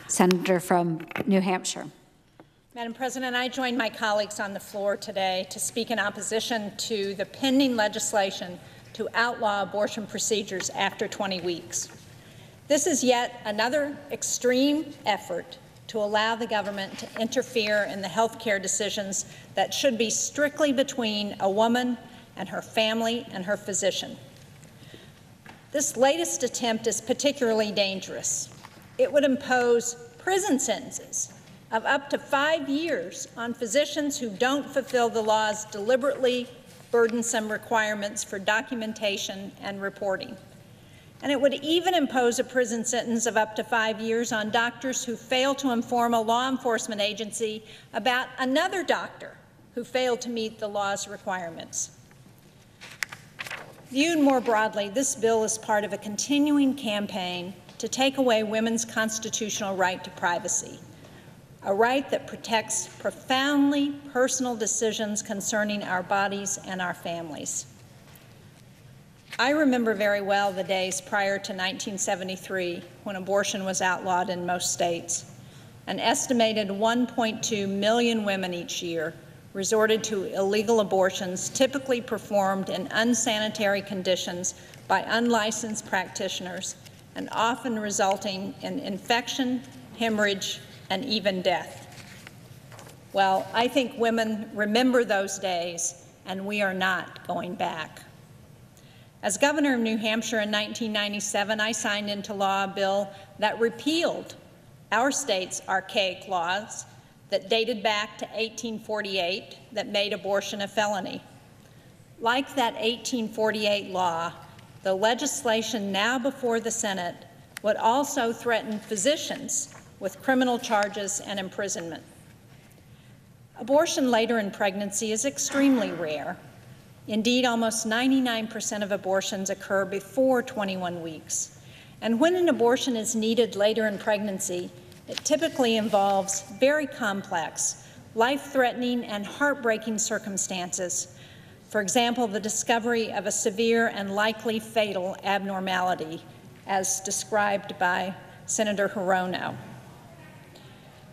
Senator from New Hampshire. Madam President, I join my colleagues on the floor today to speak in opposition to the pending legislation to outlaw abortion procedures after 20 weeks. This is yet another extreme effort to allow the government to interfere in the health care decisions that should be strictly between a woman and her family and her physician. This latest attempt is particularly dangerous. It would impose prison sentences of up to 5 years on physicians who don't fulfill the law's deliberately burdensome requirements for documentation and reporting. And it would even impose a prison sentence of up to 5 years on doctors who fail to inform a law enforcement agency about another doctor who failed to meet the law's requirements. Viewed more broadly, this bill is part of a continuing campaign to take away women's constitutional right to privacy, a right that protects profoundly personal decisions concerning our bodies and our families. I remember very well the days prior to 1973 when abortion was outlawed in most states. An estimated 1.2 million women each year resorted to illegal abortions, typically performed in unsanitary conditions by unlicensed practitioners, and often resulting in infection, hemorrhage, and even death. Well, I think women remember those days, and we are not going back. As governor of New Hampshire in 1997, I signed into law a bill that repealed our state's archaic laws that dated back to 1848 that made abortion a felony. Like that 1848 law, the legislation now before the Senate would also threaten physicians with criminal charges and imprisonment. Abortion later in pregnancy is extremely rare. Indeed, almost 99% of abortions occur before 21 weeks. And when an abortion is needed later in pregnancy, it typically involves very complex, life-threatening, and heartbreaking circumstances. For example, the discovery of a severe and likely fatal abnormality, as described by Senator Hirono.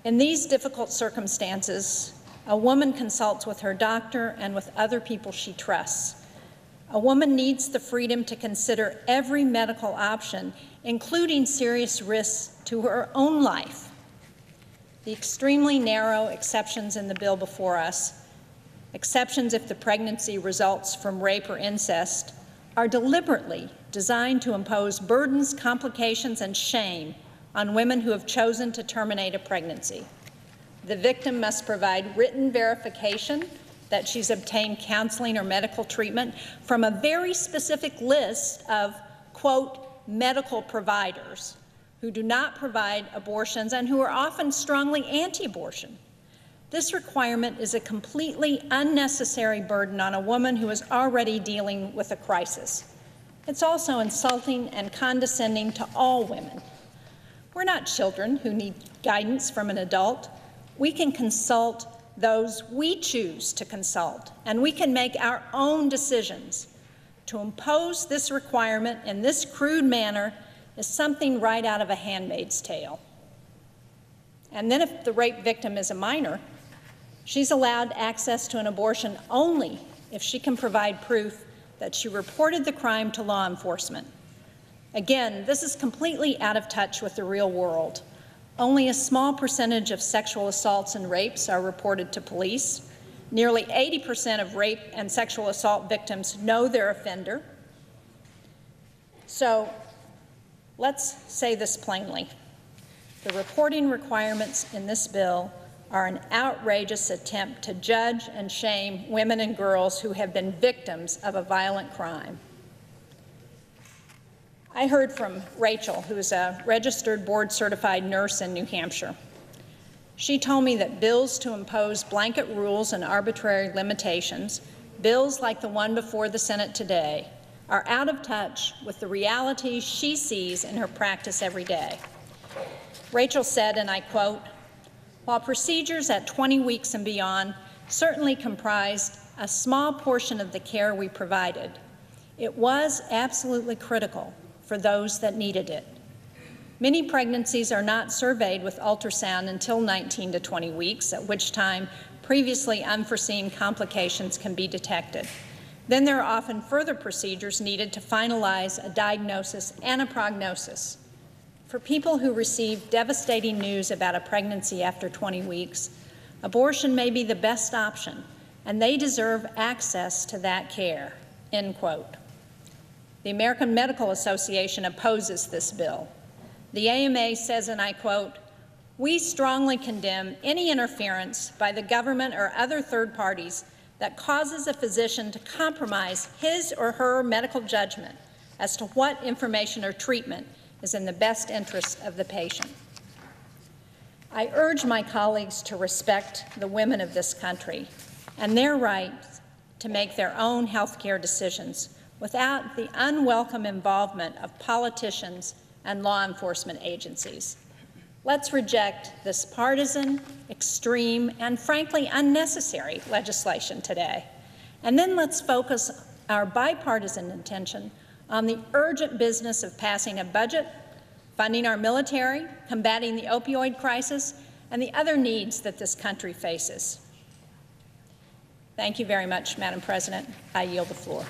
In these difficult circumstances, a woman consults with her doctor and with other people she trusts. A woman needs the freedom to consider every medical option, including serious risks to her own life. The extremely narrow exceptions in the bill before us, exceptions if the pregnancy results from rape or incest, are deliberately designed to impose burdens, complications, and shame on women who have chosen to terminate a pregnancy. The victim must provide written verification that she's obtained counseling or medical treatment from a very specific list of, quote, medical providers who do not provide abortions and who are often strongly anti-abortion. This requirement is a completely unnecessary burden on a woman who is already dealing with a crisis. It's also insulting and condescending to all women. We're not children who need guidance from an adult. We can consult those we choose to consult, and we can make our own decisions. To impose this requirement in this crude manner is something right out of A Handmaid's Tale. And then if the rape victim is a minor, she's allowed access to an abortion only if she can provide proof that she reported the crime to law enforcement. Again, this is completely out of touch with the real world. Only a small percentage of sexual assaults and rapes are reported to police. Nearly 80% of rape and sexual assault victims know their offender. So let's say this plainly. The reporting requirements in this bill are an outrageous attempt to judge and shame women and girls who have been victims of a violent crime. I heard from Rachel, who is a registered board-certified nurse in New Hampshire. She told me that bills to impose blanket rules and arbitrary limitations, bills like the one before the Senate today, are out of touch with the realities she sees in her practice every day. Rachel said, and I quote, "While procedures at 20 weeks and beyond certainly comprised a small portion of the care we provided, it was absolutely critical for those that needed it. Many pregnancies are not surveyed with ultrasound until 19 to 20 weeks, at which time previously unforeseen complications can be detected. Then there are often further procedures needed to finalize a diagnosis and a prognosis. For people who receive devastating news about a pregnancy after 20 weeks, abortion may be the best option, and they deserve access to that care, end quote. The American Medical Association opposes this bill. The AMA says, and I quote, "We strongly condemn any interference by the government or other third parties that causes a physician to compromise his or her medical judgment as to what information or treatment is in the best interest of the patient." I urge my colleagues to respect the women of this country and their right to make their own health care decisions without the unwelcome involvement of politicians and law enforcement agencies. Let's reject this partisan, extreme, and frankly unnecessary legislation today. And then let's focus our bipartisan attention on the urgent business of passing a budget, funding our military, combating the opioid crisis, and the other needs that this country faces. Thank you very much, Madam President. I yield the floor.